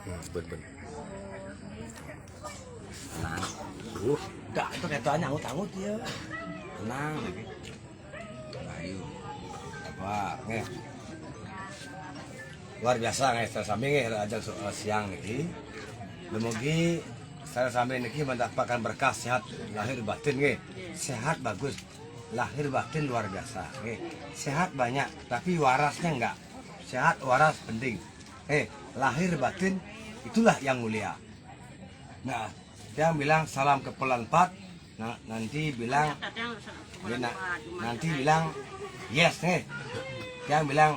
Ben. Tenang. Dak itu ketanya angut-angut ya. Tenang lagi. Ayo. Apa? Nih. Luar biasa nih, saya sambil ajak siang nih. Demogi saya sambil nih mendapatkan berkah sehat lahir batin nih. Sehat bagus. Lahir batin luar biasa. Nih. Sehat banyak, tapi warasnya enggak. Sehat waras penting. Lahir batin itulah yang mulia. Nah, yang bilang salam kepala 4, nah, nanti bilang yes nih. Yang bilang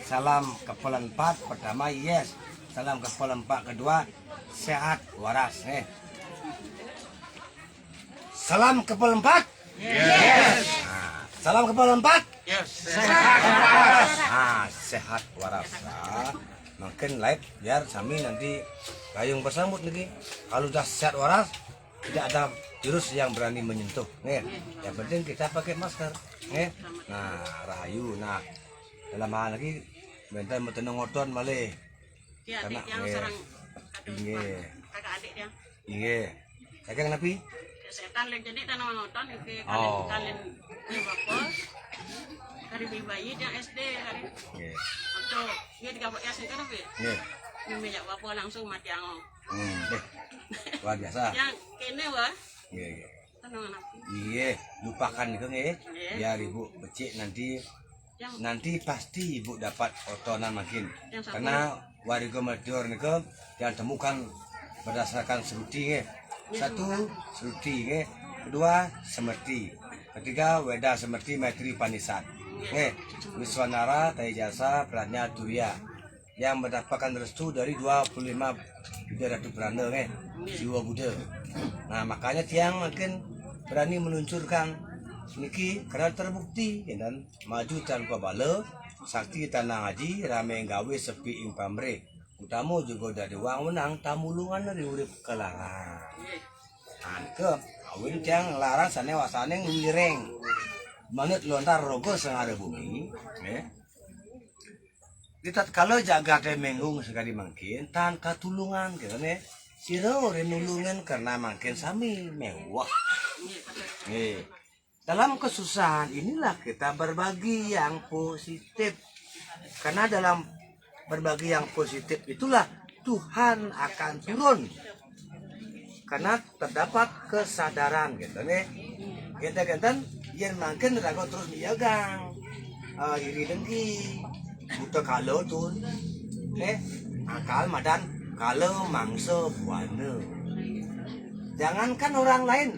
salam kepala 4 pertama yes, salam kepala 4 kedua sehat waras nih. Salam kepala 4 yes. Nah, salam kepala 4 Yes. sehat waras. Nah, sehat waras. Nah, makin live biar kami nanti gayung bersambut lagi. Kalau sudah sehat waras, tidak ada virus yang berani menyentuh. Nih, yang penting kita pakai masker. Nih, nah rahayu. Nah, dalam hal lagi, bentar mentenung oton malih. Karena yang sarang kakak adik dia. Iya. Kakak kenapa? Setan lagi jadi tanah nonton ke kalian bapos. Kari bayi dia SD kari. Iya. Atau dia digabak ya sih kan be. Iya. Memejak bapak langsung mati ang. Luar biasa. Yang kene wah. Iya. Tanah anak. Iya, lupakan itu nih. Biar ibu becik nanti pasti ibu dapat otonan makin. Karena warga Madior nih yang temukan berdasarkan seruti nih. Satu seruti nih, kedua semerti, ketiga weda semerti metri panisan. Wiswanara Taijasa Pratnya Turia yang mendapatkan restu dari 25 Buddha Ratu Beranda jiwa Buddha. Nah makanya tiang makin berani meluncurkan niki karena terbukti dan maju tanpa bala sakti tanah haji rame gawe sepi ing pamre utama juga dari uang menang tamulungan dari urip kelarang. Ke awin tiang larang sana wasane ngireng manut lontar rogo sengada bumi. Kita kalau jaga menggung sekali mungkin tanpa tulungan gitu nih. Siro renulungan karena makin sami mewah. Dalam kesusahan inilah kita berbagi yang positif. Karena dalam berbagi yang positif itulah Tuhan akan turun. Karena terdapat kesadaran gitu nih. Kita yang makin ragu terus diagang. Iri dengki. Buta kalau tuh. Akal madan kalau mangsa buana. Jangankan orang lain.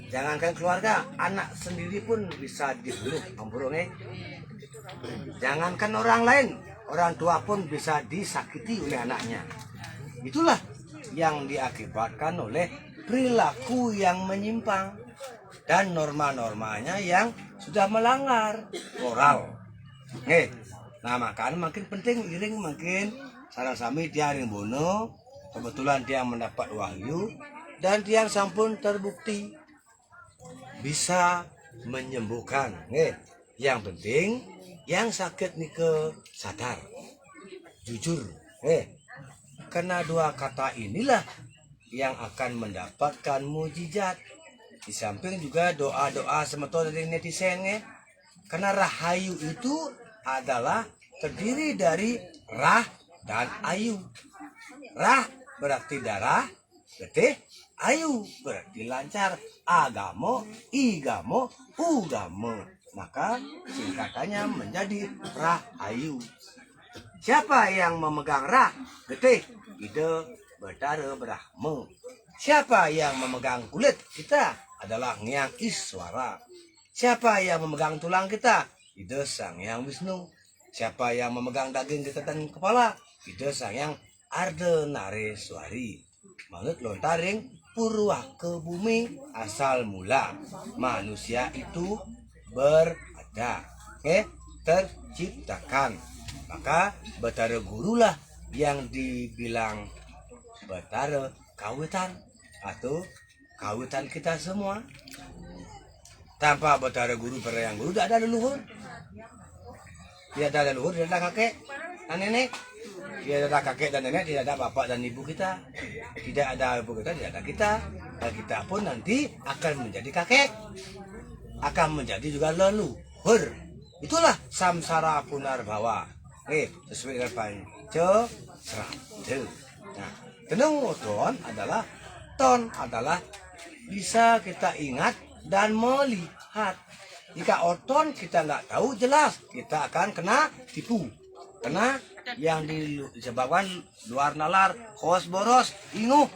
Jangankan keluarga, anak sendiri pun bisa dibunuh, Jangankan orang lain, orang tua pun bisa disakiti oleh anaknya. Itulah yang diakibatkan oleh perilaku yang menyimpang dan norma-normanya yang sudah melanggar moral. Nah makanya makin penting iring makin sarang sami dia ring bono, kebetulan dia mendapat wahyu dan dia sampun terbukti bisa menyembuhkan. Yang penting yang sakit nih sadar, jujur. Karena dua kata inilah yang akan mendapatkan mujizat. Di samping juga doa-doa semeton dari netizen. Karena rahayu itu adalah terdiri dari rah dan ayu. Rah berarti darah, getih. Ayu berarti lancar, agamo, igamo, ugamo. Maka singkatannya menjadi rahayu. Siapa yang memegang rah, getih, ide, betara, brahma. Siapa yang memegang kulit kita adalah Ngyang Iswara. Siapa yang memegang tulang kita, ide Sang Hyang Wisnu. Siapa yang memegang daging kita dan kepala, ide Sang Hyang Ardenareswari. Manut lontaring purwa ke bumi asal mula manusia itu berada, terciptakan. Maka Betara Gurulah yang dibilang Betara kawitan atau kawitan kita semua. Tanpa Betara Guru Perayang Guru tidak ada leluhur. Tidak ada leluhur, tidak ada kakek dan nenek. Tidak ada kakek dan nenek, tidak ada bapak dan ibu kita. Tidak ada ibu kita, tidak ada kita. Dan kita pun nanti akan menjadi kakek. Akan menjadi juga leluhur. Itulah samsara punarbawa. Sesuai dengan panca srada. Nah, tenung ton adalah bisa kita ingat dan melihat. Jika oton kita nggak tahu jelas kita akan kena tipu. Karena yang disebabkan luar nalar, kos boros, inguh.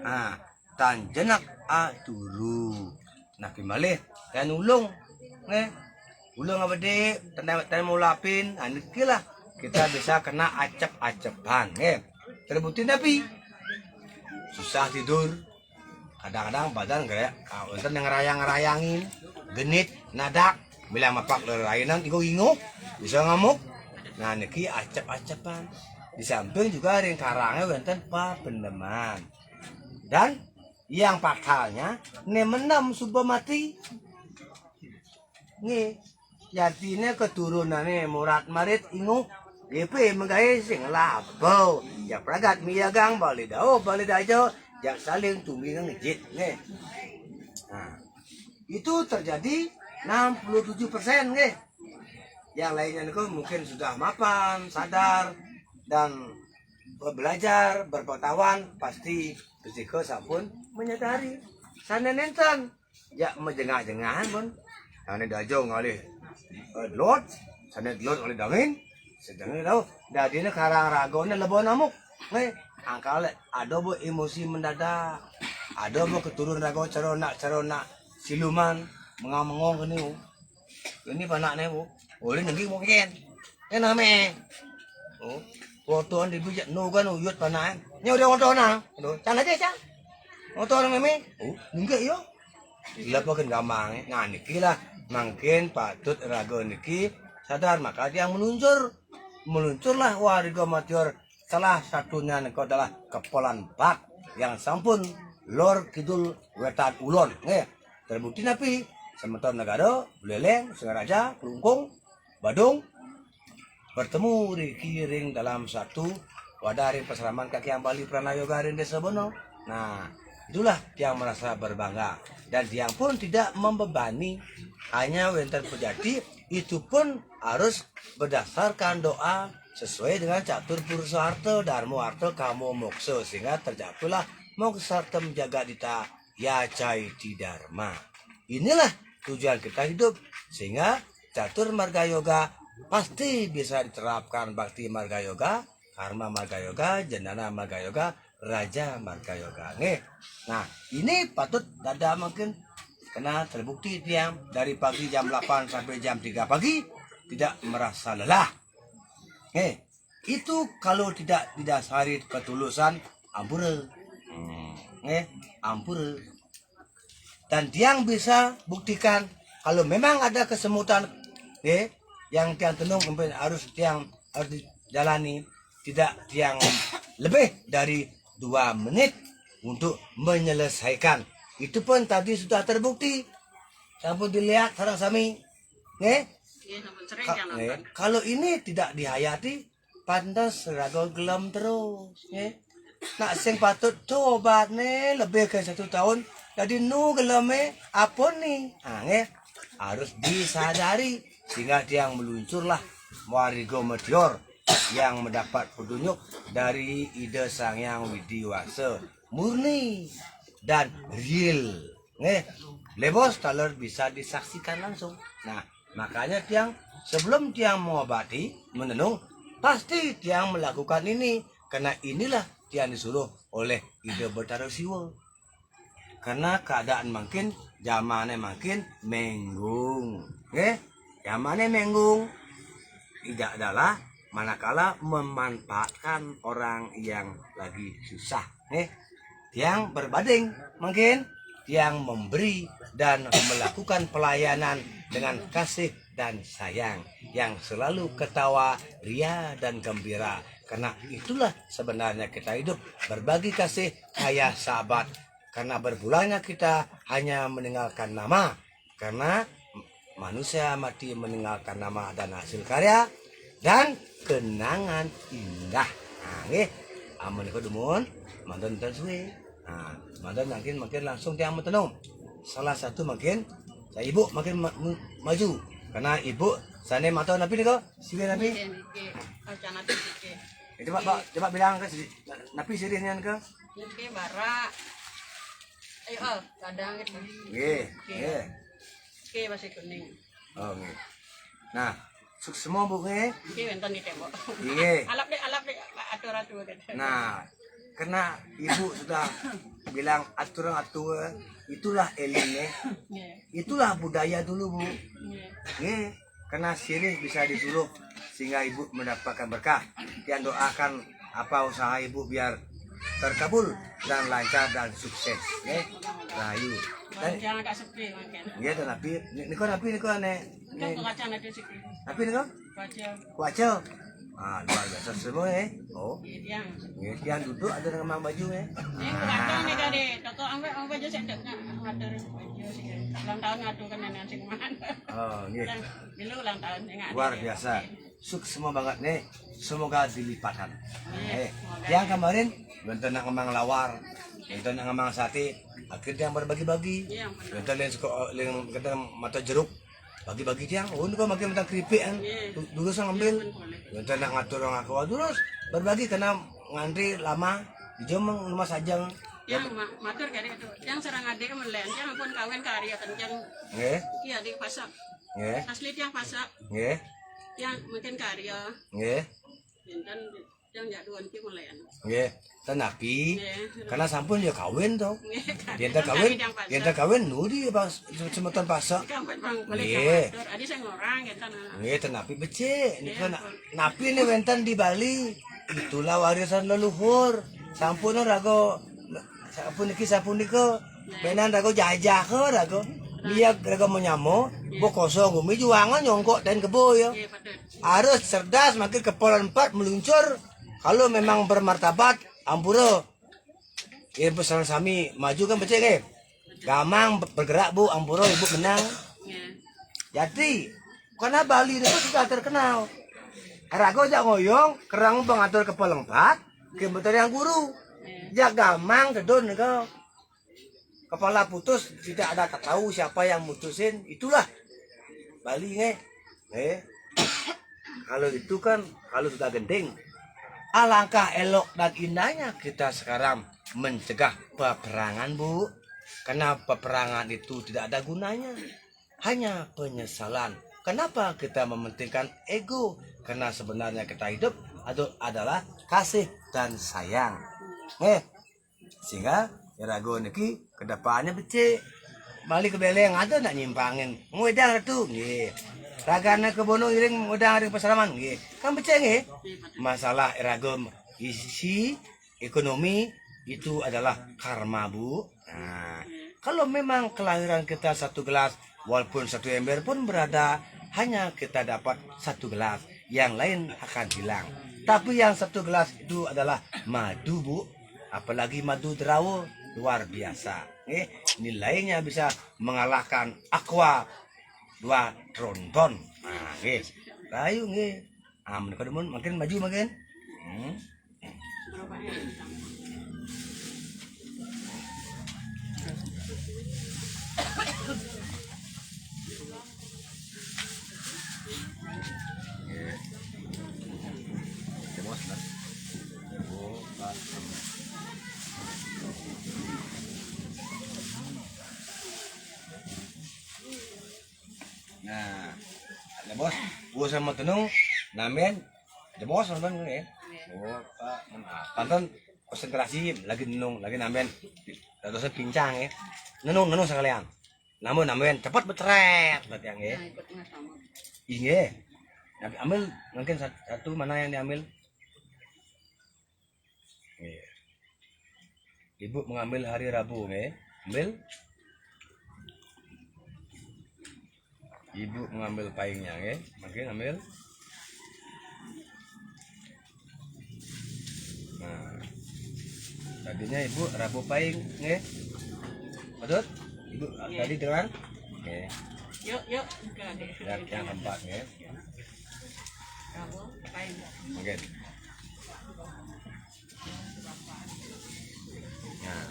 Nah, tan jenak aturu. Nah, pimalih dan ulung. Ulung apa deh, tan mulapin, anikilah kita bisa kena acep-acepan. Terbukti tapi susah tidur. Kadang-kadang badan kayak enten yang ngerayang-ngerayangin, genit, nadak, bilang mapak lerainan, inguh, bisa ngamuk. Nah, niki acep-acepan. Di samping juga ring karangnya wonten papendeman. Dan yang pakalnya menam subuh mati. Nggih, yatine keturunane murat marit inguh GP menggawe sing labau. Ya pragat miyagang bali dajo jak saling tunggi ngejit nggih. Nah, itu terjadi 67% nggih. Yang lainnya itu mungkin sudah mapan, sadar, dan belajar, berpengetahuan, pasti bersiko sampun menyadari. Sana nenten, ya menjengah-jengahan pun. Sana dajo ngalih delot, sana delot oleh dangin, sedangnya tahu, dadine karang ragone lebo namuk. Angkal ada bu emosi mendadak, ada bu keturun rago cerona siluman mengamong kene. Ini panaknya bu. Oleh nanti mungkin, ya name. Oh, fotoan di bujak nugan uyut panan. Nyawa dia foto na, cang aja cang. Foto orang meme, enggak yo. Gila pakai gampang, nah niki lah, mungkin patut ragu niki sadar maka dia meluncurlah warga matior. Salah satunya niko adalah kepolan bak yang sampun lor kidul wetan ulon, terbukti napi sementara negara, Buleleng, Singaraja, Kelungkung, Badung bertemu di kiring dalam satu wadarin peseraman kaki yang Bali Pranayoga Rin Desa Bono. Nah, itulah yang merasa berbangga dan yang pun tidak membebani hanya wenten pejati itu pun harus berdasarkan doa sesuai dengan catur pursa harta darmo harta kamu mokso sehingga terjatuhlah moksa harta menjaga dita ya cai dharma. Inilah tujuan kita hidup sehingga catur marga yoga pasti bisa diterapkan bakti marga yoga, karma marga yoga, jendana marga yoga, raja marga yoga. Nah, ini patut dada mungkin karena terbukti tiang dari pagi jam 8 sampai jam 3 pagi tidak merasa lelah. Itu kalau tidak didasari ketulusan ampura. Ampura. Dan tiang bisa buktikan kalau memang ada kesemutan yang tiang tenung harus dijalani tidak tiang lebih dari 2 menit untuk menyelesaikan. Itu pun tadi sudah terbukti. Sampun dilihat sareng sami. Kalau ini tidak dihayati pantas rago gelam terus. Nak sing patut coba lebih ke 1 tahun. Jadi nu gelame apa nih? Harus disadari sehingga dia meluncurlah Warigo Meteor yang mendapat petunjuk dari ide Sang Hyang Widiwasa murni dan real. Lebos taler bisa disaksikan langsung. Nah, makanya tiang sebelum tiang mengobati, menenung, pasti tiang melakukan ini karena inilah tiang disuruh oleh ide Betara Siwa. Karena keadaan makin zamannya makin menggung. Zamannya menggung tidak adalah manakala memanfaatkan orang yang lagi susah. Yang berbanding mungkin yang memberi dan melakukan pelayanan dengan kasih dan sayang yang selalu ketawa, ria dan gembira. Karena itulah sebenarnya kita hidup berbagi kasih kayak sahabat. Karena berbulanya kita hanya meninggalkan nama. Karena manusia mati meninggalkan nama dan hasil karya. dan kenangan indah. Nah, nggih, amun niku dumun manten ten suwe. Nah, manten makin langsung tiang metenung. Salah satu makin saya ibu makin maju karena ibu sane mata napi niku siwe napi. Acan ati iki. Coba bilang ke napi sirihnya ke. Iki bara. Ayo, kadang gitu. Nggih, nggih. Iki masih kuning. Oh, nggih. Nah, semua Bu nggih. Iki wonten di tembok. Nggih. Alap deh atur-atur kan. Nah, karena ibu sudah bilang atur-atur, itulah elinnya, itulah budaya dulu Bu. Nggih, karena sirih bisa disuruh sehingga ibu mendapatkan berkah. Yang doakan apa usaha ibu biar terkabul dan lancar dan sukses. Nggih, rahayu. Jangan agak sepi makan. Nggih, tapi niku nek. Kok kacan ada sih. Tapi niku Baca. kuacel. Ah, luar biasa semua Oh. Yang. Nggih, yang duduk ada dengan baju Ini kadang nih kali toko ambek aja sik ngatur baju sih. Ulang tahun ngatur kan nenek sing mangan. Oh, nggih. Dulu ulang tahun enggak. Luar biasa. Semua banget nih. Semoga dilipatkan. Yang kemarin bentar nak ngemang lawar, bentar nak ngemang sate, akhirnya yang berbagi-bagi. Bentar yang suka yang kata mata jeruk, bagi-bagi tiang. Oh, ini kok makin tentang keripik kan. Dulu saya ngambil. Bentar nak ngatur orang aku terus berbagi karena ngantri lama. Dijemeng rumah sajang. Yang matur kali itu. Yang serang adik melen, yang pun kawin karya kencang. Nggih. Iki adik pasak. Nggih. Asli tiang pasak. Nggih. Yang mungkin karya. Nggih. Dan yang jaduan ki melen. Nggih. Tenapi karena sampun ya kawin toh. Dia Yang kawin nudi pas semeton pasak. Nggih. Adi saya ngorang gitu. Nggih, tenapi becik. Niku napi ini wenten di Bali. Itulah warisan leluhur. Sampun rago sampun niku. Benan rago jajah ke rago. Dia rago menyamo, bo kosong umi juangan nyongkok dan kebo ya. Harus cerdas makin kepolan 4 meluncur. Kalau memang bermartabat ampura. Ya pesan sami maju kan becik ke. Gamang bergerak Bu, ampura ibu menang. Jadi karena Bali itu sudah terkenal. Rago jak ngoyong, kerang pengatur kepala 4, kebetulan yang guru. Jak gamang kedon kau. Kepala putus tidak ada tahu siapa yang mutusin, itulah Bali Kalau itu kan kalau sudah genting. Alangkah elok dan indahnya kita sekarang mencegah peperangan Bu. Karena peperangan itu tidak ada gunanya. Hanya penyesalan. Kenapa kita mementingkan ego? Karena sebenarnya kita hidup adalah kasih dan sayang. Sehingga rago niki kedepannya becik. Balik ke beleng ada nak nyimpangin. Ngudang itu nggih. Ragana ke bono iring ngudang iring pasaraman nggih. Kan becik nggih. Masalah rago isi ekonomi itu adalah karma Bu. Nah, kalau memang kelahiran kita 1 gelas walaupun 1 ember pun berada, hanya kita dapat 1 gelas, yang lain akan hilang. Tapi yang 1 gelas itu adalah madu Bu, apalagi madu derawo luar biasa. Nilainya bisa mengalahkan aqua 2 tronton. Nah, rayu makin maju makin. Nah, ada bos sama tenung, namen, ada bos nonton ya. Oh, tonton konsentrasi lagi nenung, lagi namen, terus pincang ya. Nenung sekalian. Namun namen cepat betret, berarti yang ya. Iya. Nabi ambil mungkin satu mana yang diambil? Ibu mengambil hari Rabu, ambil. Ibu mengambil paingnya, makin ambil. Nah, tadinya ibu Rabu paing, betul? Ibu tadi dengan, Yuk. yang keempat, Rabu Pahing. Mungkin. Nah.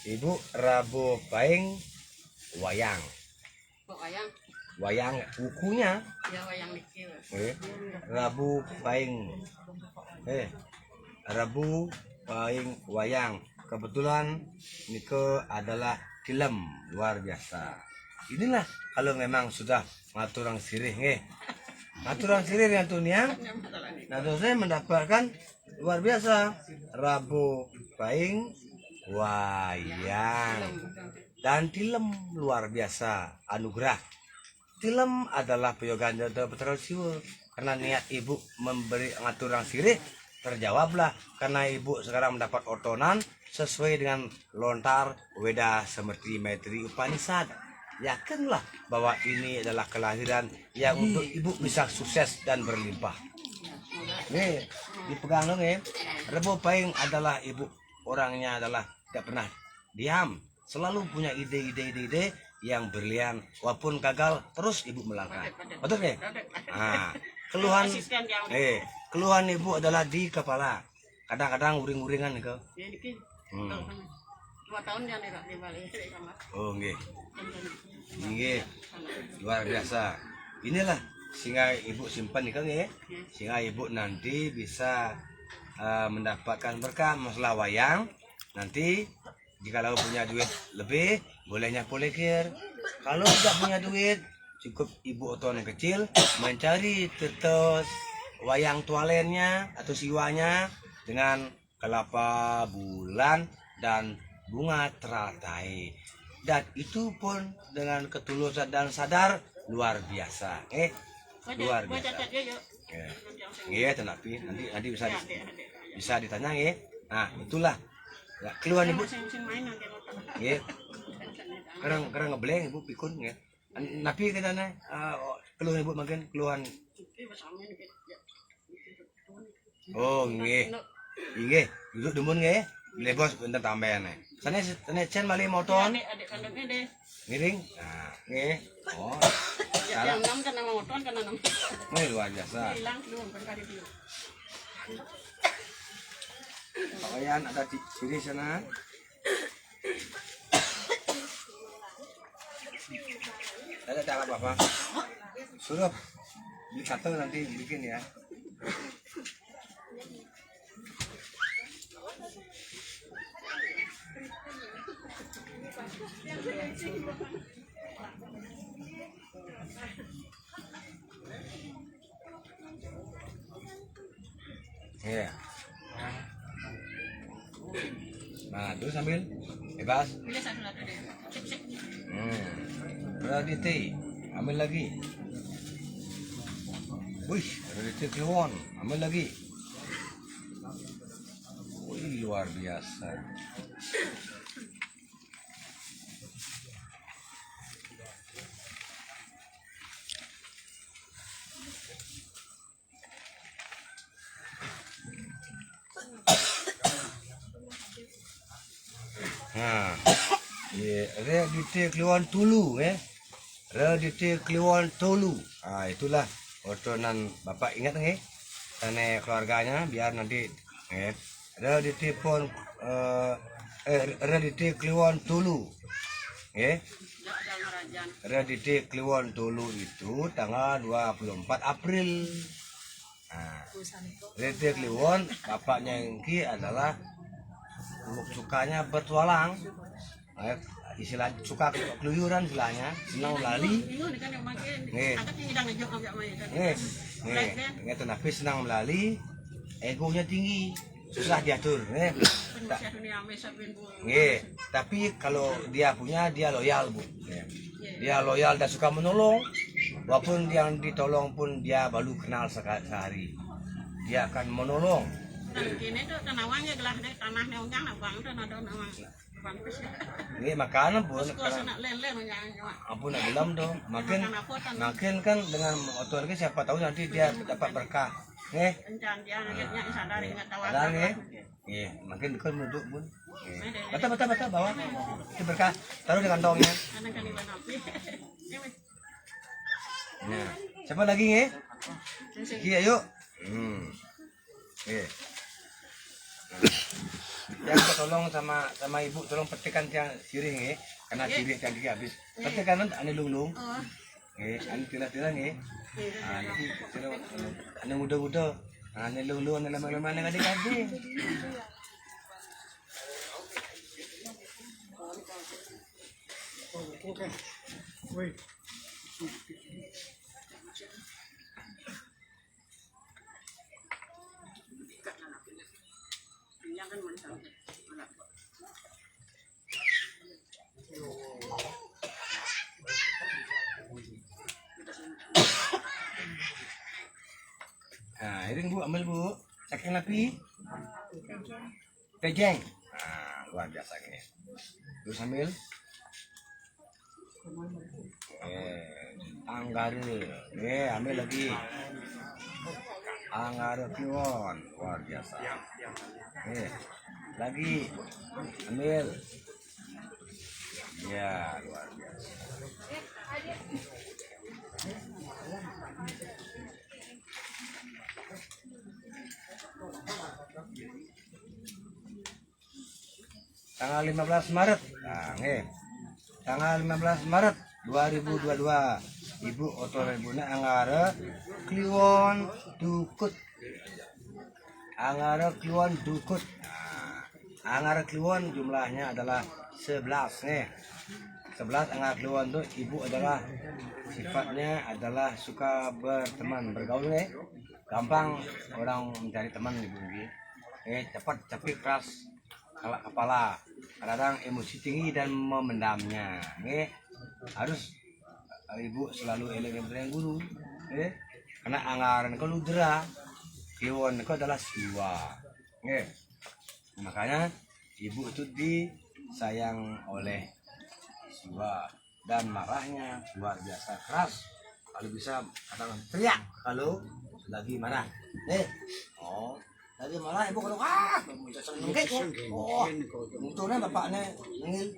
Ibu Rabu Pahing wayang. Kok wayang? Wayang bukunya. Ya wayang dikil. Rabu Pahing. Rabu Pahing wayang. Kebetulan Nike adalah film luar biasa. Inilah kalau memang sudah ngaturang sirih ngaturang sirih yang tuniang. Nah, saya mendapatkan luar biasa Rabu Pahing wayang dan film luar biasa anugerah. Film adalah peyogan jodoh betul siul karena niat ibu memberi ngaturang sirih terjawablah karena ibu sekarang mendapat otonan sesuai dengan lontar Weda Semerti Maitri Upanishad. Yakinlah bahwa ini adalah kelahiran yang untuk ibu bisa sukses dan berlimpah. Nih, dipegang dong Rabu Pahing adalah ibu orangnya adalah tidak pernah diam, selalu punya ide-ide yang brilian, walaupun gagal terus ibu melangkah. Betul nih? Nah, keluhan ibu adalah di kepala. Kadang-kadang uring-uringan nih kau. 2 tahun dia di Bali. Oh nggih. Nggih. Luar biasa. Inilah sehingga ibu simpan nih kau ya. Sehingga ibu nanti bisa mendapatkan berkah masalah wayang. Nanti jika punya duit lebih bolehnya polikir. Kalau tidak punya duit cukup ibu otonan kecil mencari tetes wayang tualennya atau siwanya dengan kelapa bulan dan bunga teratai. Dan itu pun dengan ketulusan dan sadar luar biasa. Luar biasa. Iya, tenapi nanti bisa ditanya Nah, itulah. Ya, keluhan ibu. Nggih. Kerang ngebleng ibu pikun nggih. Napi katanya keluhan ibu makin keluhan. Oh, nggih. Nggih, duduk demun nggih. Beli bos bentar tambahan nih. Sana cen mali motor. Adik kandungnya deh. Miring. Nah, nggih. Oh. Yang 6 kan nama motor kan 6. Luar biasa. Hilang belum kan kali itu. Pakaian ada di sini sana. Ada cara apa? Suruh beli satu nanti bikin ya. Iya. Nah, terus sambil bebas. Bila satu-satu deh. Sip. Radite, ambil lagi. Wih, Radite keluar, ambil lagi. Wih, luar biasa. Nah, Radite keluar tulu Radite keluar tulu. Itulah otonan Bapak ingat karena keluarganya biar nanti Radite pun Radite keluar tulu. Radite keluar tulu itu tanggal 24 April. Radite keluar bapaknya Engki adalah sukanya bertualang, istilah suka keluyuran istilahnya, senang melali. Tapi senang melali, egonya tinggi, susah diatur. Tapi kalau dia punya, dia loyal bu. Dia loyal dan suka menolong, walaupun yang ditolong pun dia baru kenal sehari, dia akan menolong. Dan kini tuh tanawangnya gelah deh tanahnya ujang abang tuh nado nama. Pantes ya. Nggih makanan pun Kos nak lele nyanyi. ampun nak gelam dong. Makin Makan kan dengan motor ini siapa tahu nanti dia dapat berkah. Nggih. Encan dia ngitnya sadari enggak tahu Ada nggih. Nggih, makin kan duduk pun. Bata bawa. Itu berkah. Taruh di kantongnya. Kadang kan iban api. Nah, siapa lagi nggih? Iki ayo. Nggih. Yang minta tolong sama ibu tolong petikan tiang sirih nggih. Karena sirih tiang gigi habis. Petikan ane lulung. Oh. Nggih, ane tila-tila nggih. Ah, jadi sira ane muda-muda. Ane lulung ane lama-lama ane adik-adik. Jangan mentang. Nah, iring Bu, ambil Bu. Saking napi. Pejeng. Nah, luar biasa nggih. Terus ambil. Anggare. Ambil lagi. Anggare pion. Luar biasa. Lagi. Ambil. Ya, luar biasa. Tanggal 15 Maret. Nah, nggih. Tanggal 15 Maret 2022. Ibu otorebuna Anggara Kliwon Dukut. Anggara Kliwon Dukut. Nah, Anggara Kliwon jumlahnya adalah 11 nih. 11 Anggara Kliwon itu ibu adalah sifatnya adalah suka berteman, bergaul nih. Gampang orang mencari teman ibu ini. Cepat tapi keras kepala. Kadang emosi tinggi dan memendamnya. Harus ibu selalu eleng-eleng guru. Karena anggaran kau ludra, Kliwon kau adalah siwa. Makanya ibu itu disayang oleh siwa dan marahnya luar biasa keras. Kalau bisa katakan teriak kalau lagi marah. Lagi marah ibu kalau munculnya bapaknya ngil.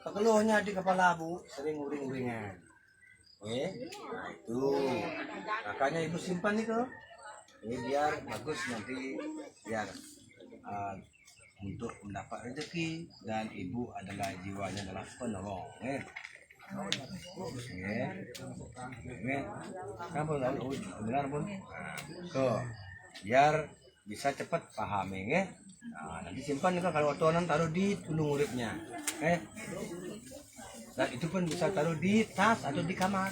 Keluhnya di kepala bu sering uring-uringan. Nah itu makanya ibu simpan itu. Ini biar bagus nanti biar untuk mendapat rezeki dan ibu adalah jiwanya adalah penolong. Kan pun benar pun. Biar bisa cepat pahami ya. Nah, nanti simpan juga kalau otonan taruh di tulung uripnya. Dan itu pun bisa taruh di tas atau di kamar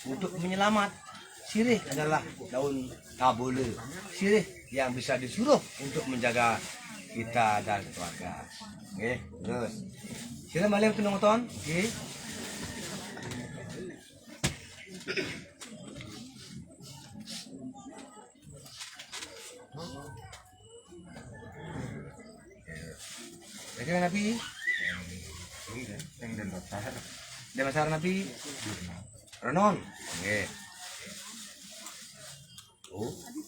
untuk menyelamat. Sirih adalah daun tabule. Sirih yang bisa disuruh untuk menjaga kita dan keluarga. Terus. Sirih malam tu nonton. Jadi Nabi, dia besar Nabi, Renon,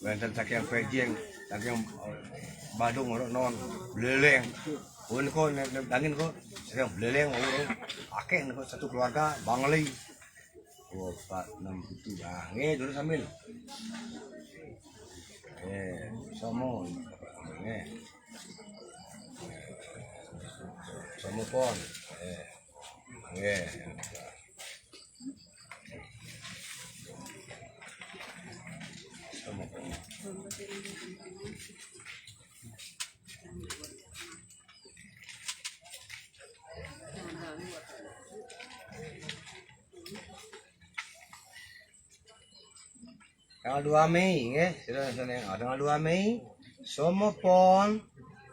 benten saking pejeng, saking badung Renon, beleleng, pun kau dangin kau, saking beleleng, akeh kau satu keluarga Bangli, 4, 6, 7, dulu sambil, semua, semua pon, semua pon. Tanggal 2 Mei, tanggal 2 Mei, semua pon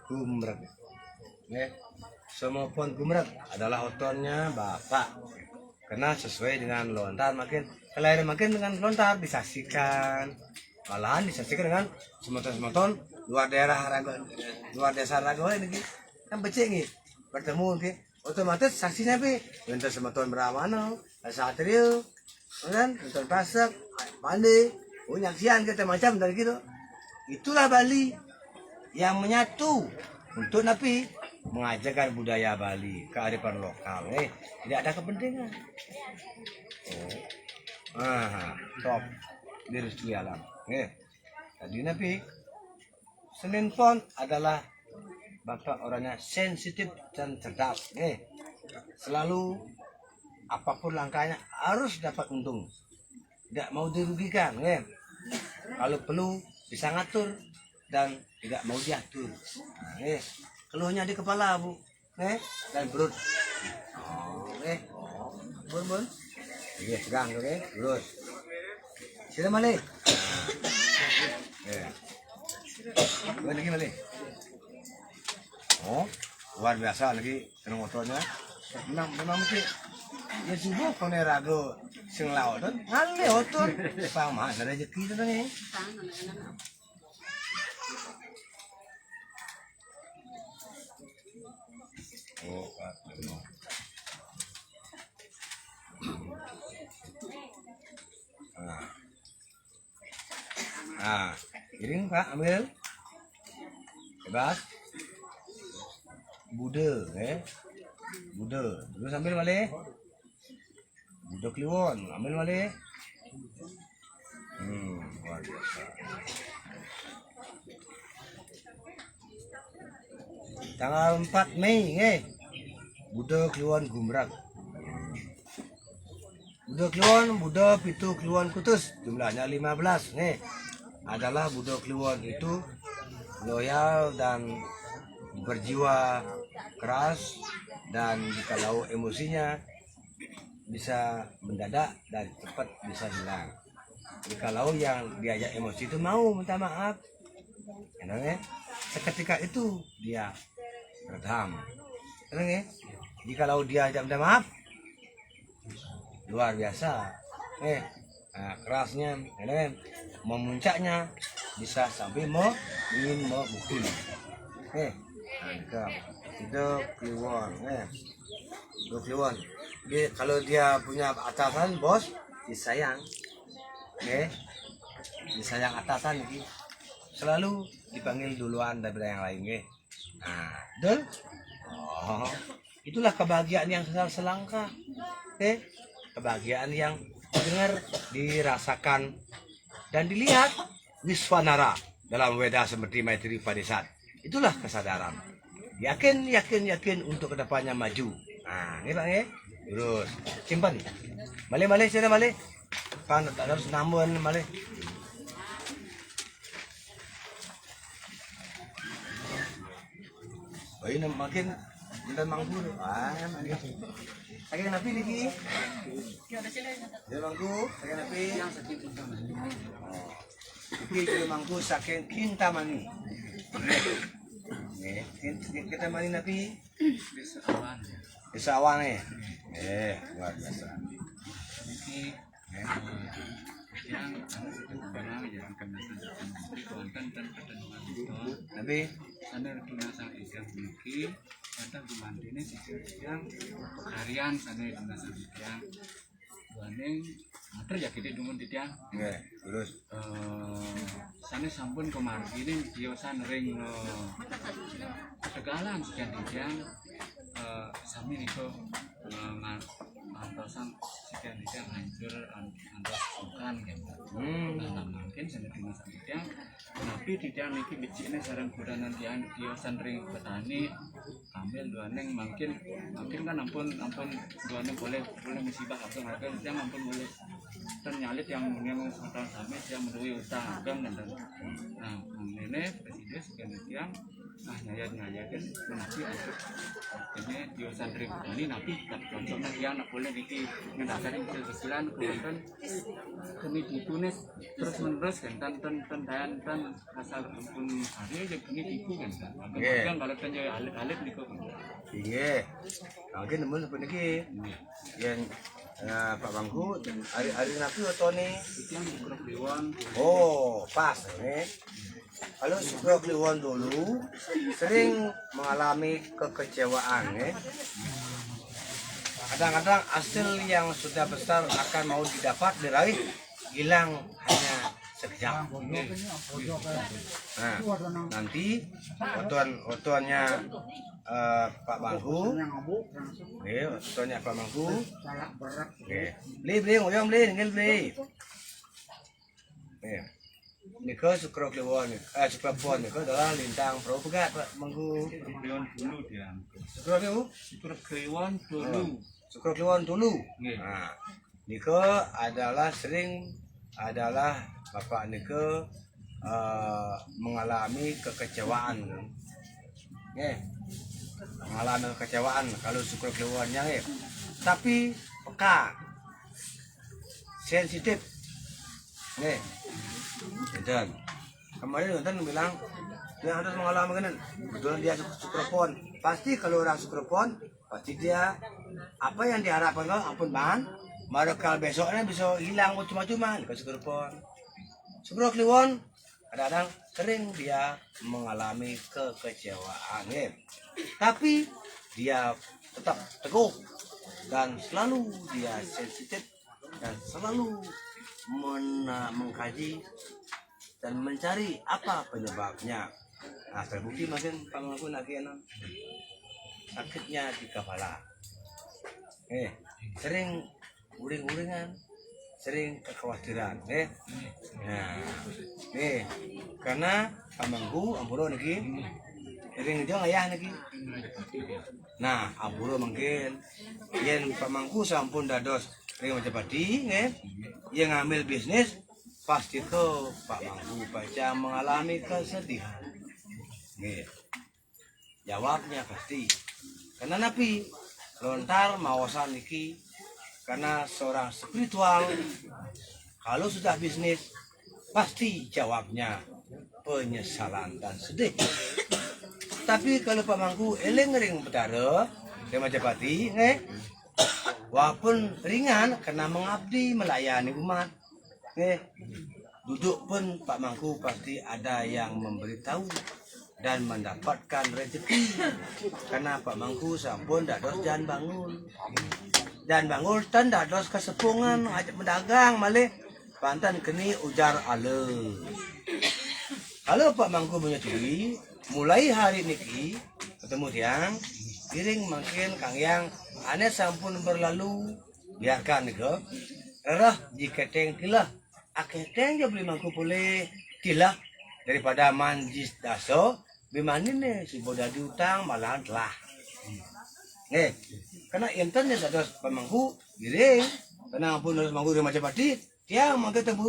gumrek, semua pon gumrek adalah otornya bapak, karena sesuai dengan lontar makin kelahiran makin dengan lontar disaksikan, malahan disaksikan dengan semeton-semeton luar desa Rago ini kan becek nih bertemu nih otomatis saksinya untuk semeton Brahmana Satrio kan semeton Pasak Pandi nyaksian kita macam dari gitu. Itulah Bali yang menyatu untuk napi mengajarkan budaya Bali, kearifan lokal. Tidak ada kepentingan. Top direstui alam. Tadi napi Senin Pon adalah bapak orangnya sensitif dan cerdas. Selalu apapun langkahnya harus dapat untung. Tidak mau dirugikan. Kalau perlu bisa ngatur dan tidak mau diatur. Keluhnya di kepala bu, dan perut. Bun. Pegang, terus. Sini balik. Lagi balik. Luar biasa lagi senang motornya. Memang mesti ya subuh kau rago sing laut kan, hale otor, pamah ada rezeki itu nih. Piring Pak, ambil. Bebas. Bude, Bude. Terus ambil balik. Bude Kliwon, ambil balik. Luar biasa. Tanggal 4 Mei, Bude Kliwon Gumrak. Bude Kliwon, Bude Pitu Kliwon Kutus, jumlahnya 15, adalah Bude Kliwon itu loyal dan berjiwa keras dan kalau emosinya bisa mendadak dan cepat bisa hilang. Kalau yang diajak emosi itu mau minta maaf, seketika itu dia redam. Jikalau dia ajak minta maaf, luar biasa. Kerasnya, memuncaknya bisa sampai ingin memukul. Hidup Kliwon, hidup Kliwon. Kalau dia punya atasan bos, disayang, disayang atasan ini selalu dipanggil duluan daripada yang lain, Betul? Itulah kebahagiaan yang selangkah, kebahagiaan yang dengar, dirasakan dan dilihat Wiswanara dalam Weda seperti Maitri Padesat. Itulah kesadaran. Yakin untuk kedepannya maju. Ini Pak, terus simpan. Balik, sudah balik. Kan tak harus nambun balik. Ini makin kita manggur. Lagi napi lagi. Dia manggu, lagi napi. Kita manggu saking Kintamani. Kita mani napi Desa Awan luar biasa. Nabi sana dinasa idang memiliki pada gumantine yang harian sana dinasa idang buaning mater ya kita dungun titian terus sana sampun kemarin ini diosan ring tegalan sekian titian sami niko antosan sekian titian hancur antos bukan gitu. Nah mungkin sana dinasa idang tapi tidak niki biciknya sarang kudanan diosan ring petani ambil duaneng mungkin kan ampun duaneng boleh musibah langsung harga dia ampun boleh dan nyalit yang utang sami dia menuhi utang agam dan nah ini presiden sekian yang nyayat-nyayatin nanti untuk ini diosan ring petani nanti contohnya dia nak boleh niki ngendasarin kesilan kemudian kami ditunis terus menerus kan dan asal ampun hari aja kini tipu kan kalau kan jadi alit niku mungkin namun sebenarnya yang Nah, Pak Bangku, hari napi atau nih? Itu yang Sukro Kliwon. Oh, pas nih. Kalau Sukro Kliwon dulu sering mengalami kekecewaan, ya. Kadang-kadang hasil yang sudah besar akan mau didapat diraih hilang hanya sekejap. Nah, nanti otonnya Pak Bangku, otonnya Pak Bangku, beli, ngoyong beli. Niko Sukro Kliwon, Sukro Pon, niko adalah lintang perahu pegat Pak Bangku. Kliwon dulu dia. Sukro Kliwon, Sukro Kliwon dulu. Sukro Kliwon dulu. Nggih. Nah, niko adalah Bapak niko mengalami kekecewaan. Mengalami kekecewaan kalau Sukro Kliwonnya, tapi peka, sensitif. Dan kemarin nonton bilang dia harus mengalami kan, betul dia Sukrepon. Pasti kalau orang Sukrepon, pasti dia apa yang diharapkan kalau ampun ban, mereka besoknya bisa hilang cuma-cuma ke Sukrepon. Sukro Kliwon kadang-kadang sering dia mengalami kekecewaan, tapi dia tetap teguh dan selalu dia sensitif dan selalu mengkaji dan mencari apa penyebabnya. Nah, terbukti makin Bangku lagi sakitnya di kepala, sering uring-uringan, sering kekhawatiran, Nah, karena Bangku ampuro lagi, sering dia ayah lagi. Nah, ampuro mungkin, yang Bangku sampun dados ring Majapahit, yang ngambil bisnis pasti ke Pak Bangku baca mengalami kesedihan. Jawabnya pasti. Karena napi lontar mawasan niki karena seorang spiritual kalau sudah bisnis pasti jawabnya penyesalan dan sedih. Tapi kalau Pak Bangku eleng ring betara di Majapahit, walaupun ringan karena mengabdi melayani umat, duduk pun Pak Bangku pasti ada yang memberitahu dan mendapatkan rezeki karena Pak Bangku sampun dados jan bangun dan dados kesepungan ajak mendagang malih pantan keni ujar ale. Kalau Pak Bangku menyetujui mulai hari niki ketemu tiang piring makin kang yang aneh sampun berlalu biarkan nego erah jika teng kilah aketeng jo beli Bangku boleh kilah daripada manjis daso bimanin nih si boda diutang malahan telah karena enten ya dados Pak Bangku piring karena pun harus Bangku di Majapahit tiang makin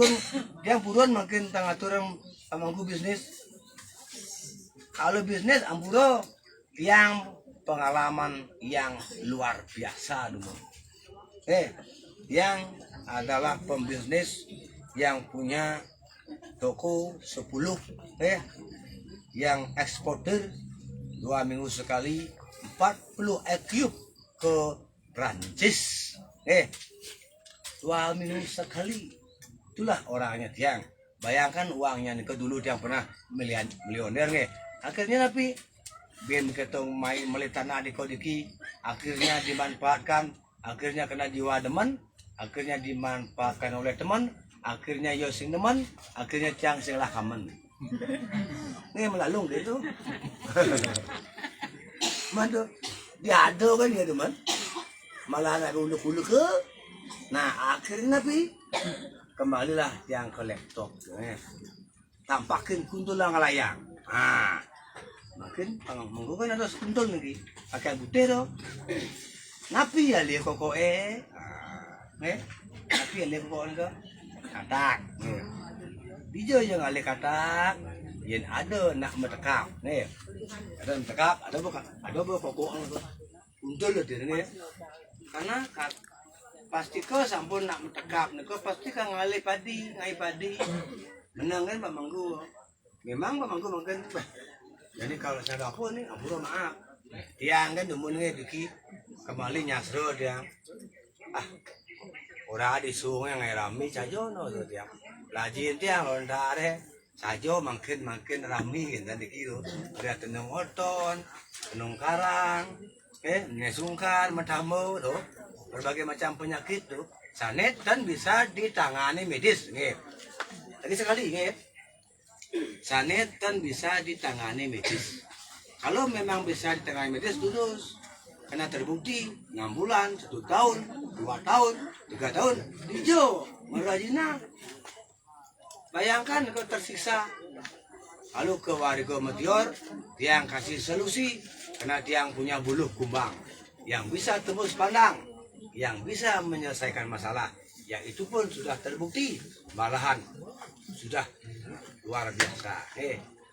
purun makin tangaturang Pak Bangku bisnis. Kalau bisnis ampuro yang pengalaman yang luar biasa dulu. Yang adalah pembisnis yang punya toko 10, yang eksporter 2 minggu sekali 40 ekip ke Prancis. 2 minggu sekali. Itulah orangnya tiang. Bayangkan uangnya nih ke dulu tiang pernah milioner Akhirnya tapi biar ketong main melitana di kodiki, akhirnya dimanfaatkan, akhirnya kena jiwa demen, akhirnya dimanfaatkan oleh teman, akhirnya yosing demen, akhirnya cang sing lah kamen. Ini melalung gitu. Mantu diado kan ya teman, malah nak uluk-uluk ke. Nah akhirnya tapi kembalilah yang ke laptop, tampakin kuntulang layang. Makin Bangku kan ada kuntul lagi, pakai butih tu. Napi ya lihat koko napi ya lihat koko ni tu, katak. Dijo je ngalih katak, yang ada nak metekap, ada metekap, ada koko tu, kuntul tu ni. Karena pasti kau sampun nak metekap, kau pasti kan ngalih padi, menang kan Pak Bangku. Memang Pak Bangku mungkin. Jadi kalau saya dapur nih, ampun maaf. Tiang kan demun nih diki kembali nyasro dia. ora di sungai ngai rami sajo no tu tiang lajin tiang lontare sajo makin rami kan di kiro ada tenung oton tenung karang nesungkan matamu tuh berbagai macam penyakit tuh sanet dan bisa ditangani medis nggih. Lagi sekali nggih. Sanet dan bisa ditangani medis. Kalau memang bisa ditangani medis lulus. Karena terbukti 6 bulan, 1 tahun, 2 tahun, 3 tahun hijau merajina. Bayangkan kalau tersiksa. Lalu ke warga Meteor dia yang kasih solusi karena dia yang punya buluh kumbang yang bisa tembus pandang, yang bisa menyelesaikan masalah, yang itu pun sudah terbukti malahan sudah luar biasa.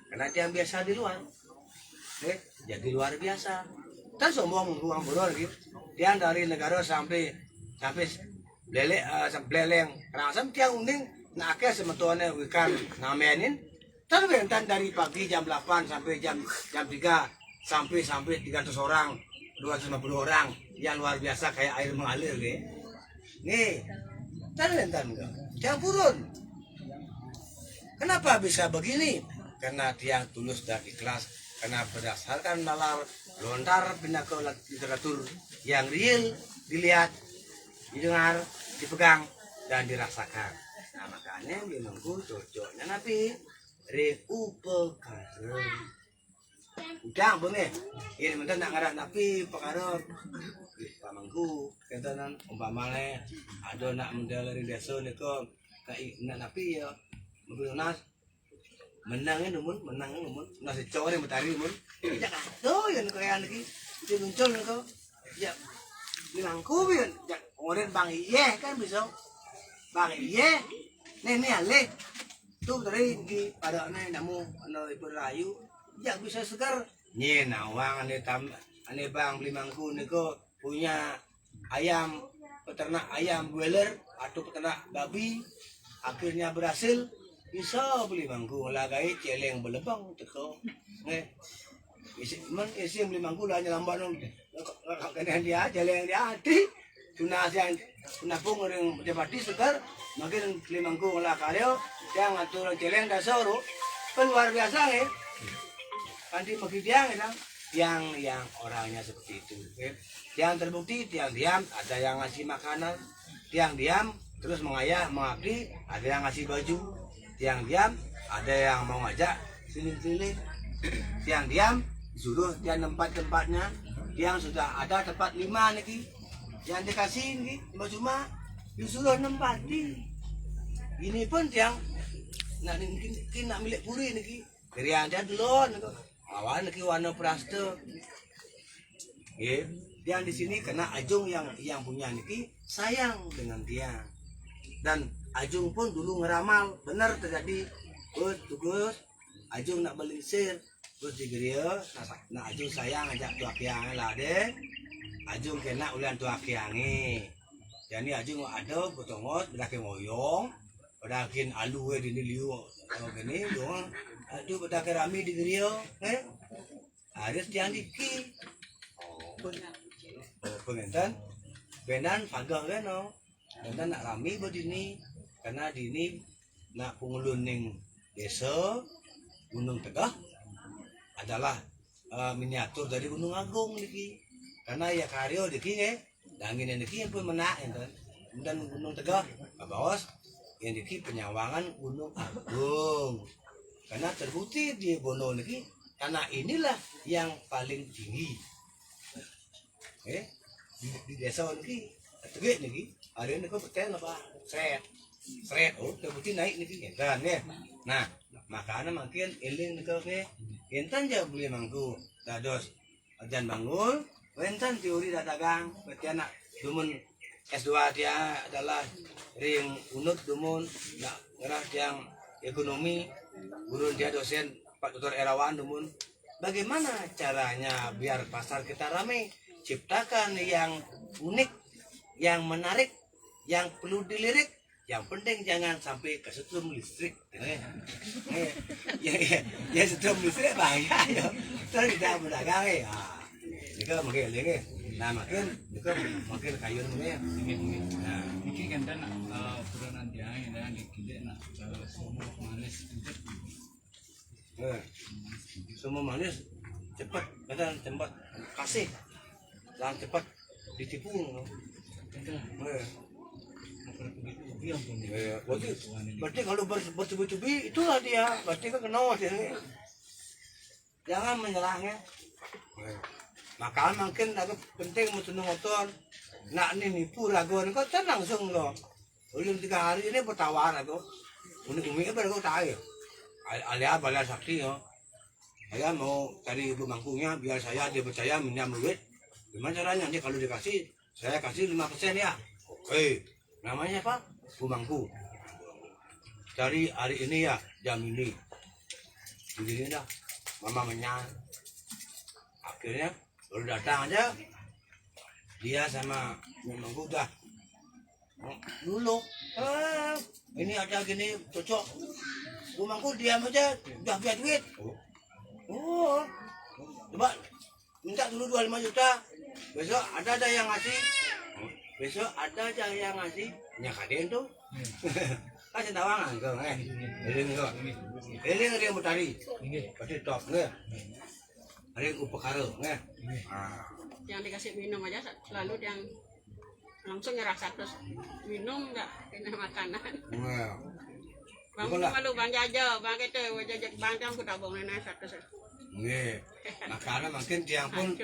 Karena dia yang biasa di luar, jadi luar biasa. Dan sombong ruang bodoh gitu. Dia dari negara sampai beleleng, rasam tiang unding nak ke semetuane wikan ngamenin. Tapi bentan dari pagi jam 8 sampai jam 3 sampai 300 orang, 250 orang yang luar biasa kayak air mengalir gitu. Nih, dan bentan enggak. Yang purun. Kenapa bisa begini? Karena dia tulus dan ikhlas. Karena berdasarkan nalar lontar pindah ke literatur yang real, dilihat, didengar, dipegang, dan dirasakan. Nah makanya menunggu cocoknya nabi reupekara. Udang boleh. Ini bentar nak ngarak nabi pengaruh. Pamangku, katanan umpamane ada nak model dari desa ni ko nak nabi ya, mobil nas. Menangnya namun nasi cowok yang bertari namun tidak tahu yang kayak lagi dia muncul kau ya bilang kubian ya orang bang iye kan bisa bang iye nih ale tuh dari di pada namu ibu rayu ya bisa segar nih nawang ane bang beli mangku nih kau punya ayam peternak ayam broiler atau peternak babi akhirnya berhasil bisa beli mangku lagai celeng belebang teko isi beli mangku lah nyambat dong kena dia celeng dia hati tuna pung orang dapati segar makin beli mangku lah karyo yang ngatur celeng dasoro luar biasa nanti bagi dia yang orangnya seperti itu yang terbukti tiang diam ada yang ngasih makanan tiang diam terus mengabdi ada yang ngasih baju tiang diam ada yang mau ngajak keliling-keliling tiang diam disuruh dia tempatnya tiang sudah ada tempat 5 nih yang dikasih nih cuma disuruh nempati ini pun tiang nak milik puri nih dari anda dulu awan nih warna praste tiang di sini karena Ajung yang punya nih sayang dengan tiang dan Ajung pun dulu ngeramal benar terjadi tugas Ajung nak belingsir terus digeria nak Ajung sayang ajak tua kiang lah deh Ajung kena ulian tua kiangi jadi Ajung ada potongos berake moyong berakin alu di liu gini dong aduh berake rami digeria harus jangan diki pengentan benan pagah kan benan nak rami begini karena di ini nak penguluning desa Gunung Tegah adalah miniatur dari Gunung Agung niki karena ya karyo niki dan ini niki pun menak dan Gunung Tegah bos yang niki penyawangan Gunung Agung karena terbukti di Bono niki karena inilah yang paling tinggi di desa niki tegak niki hari ini kok betul apa seret terbukti naik nih kan ya nah makanya makin eling nih kok entan aja beli mangku dados ajan bangun entan teori dagang berarti anak dumun S2 dia adalah ring unut dumun nak ngerah yang ekonomi guru dia dosen Pak Dr. Erawan dumun bagaimana caranya biar pasar kita ramai ciptakan yang unik yang menarik yang perlu dilirik yang penting jangan sampai kesetrum listrik ya setrum listrik bahaya ya terus kita berdagang ini kan mungkin Nah makin kayu ya. Nah, Iki kan dan buronan diangin dan dikide nak semua manis untuk semua manis cepat, kadang cepat kasih, dan cepat ditipu. Berarti kalau bertubi-tubi itulah dia, berarti kan kena dia. Jangan menyerahnya. Maka mungkin aku penting mesti motor. Nak nipu lagu ni kau kan langsung lo. Ulun 3 hari ini bertawar aku. Umi apa aku tahu. Alia bala sakti yo. Saya mau cari ibu mangkunya biar saya dia percaya minjam duit. Gimana caranya? Nanti kalau dikasih saya kasih 5% ya. Oke. Namanya apa? Bu Mangku. Cari hari ini ya jam ini. Begini dah. Mama menyang. Akhirnya baru datang aja. Dia sama Bu Mangku udah dulu. Ini ada gini cocok. Bu Mangku diam aja. Udah biar duit. Oh. Coba minta dulu 25 juta. Besok ada yang ngasih. Besok ada aja yang ngasih. Nyakaden tuh. Kasih tawangan kau, Eling kau. Eling dia bertari. Pasti top, Ada yang upekara, Yang dikasih minum aja selalu yang langsung nyerah 100. Minum enggak kena makanan. Bang malu bang jaja, bang kita jajak bang jam ku tabung nenek 100. Makanya mungkin tiang pun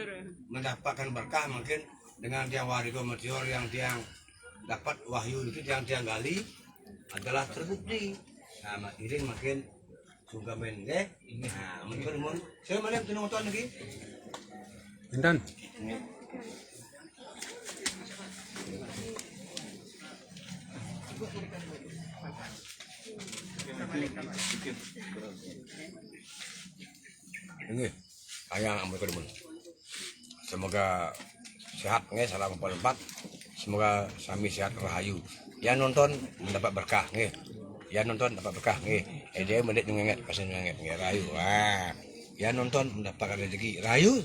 mendapatkan berkah mungkin dengan tiang warga meteor yang tiang dapat wahyu itu tiang gali adalah terbukti. Nah, iring makin suka main Nah, mungkin saya malam tu nonton lagi. Intan. Ini ayang ambil kedemun. Semoga sehat salam 44. Semoga sami sehat rahayu. Yang nonton mendapat berkah Yang nonton dapat berkah dia menit ngenget pasal ngenget rahayu. Yang nonton mendapatkan rezeki rahayu.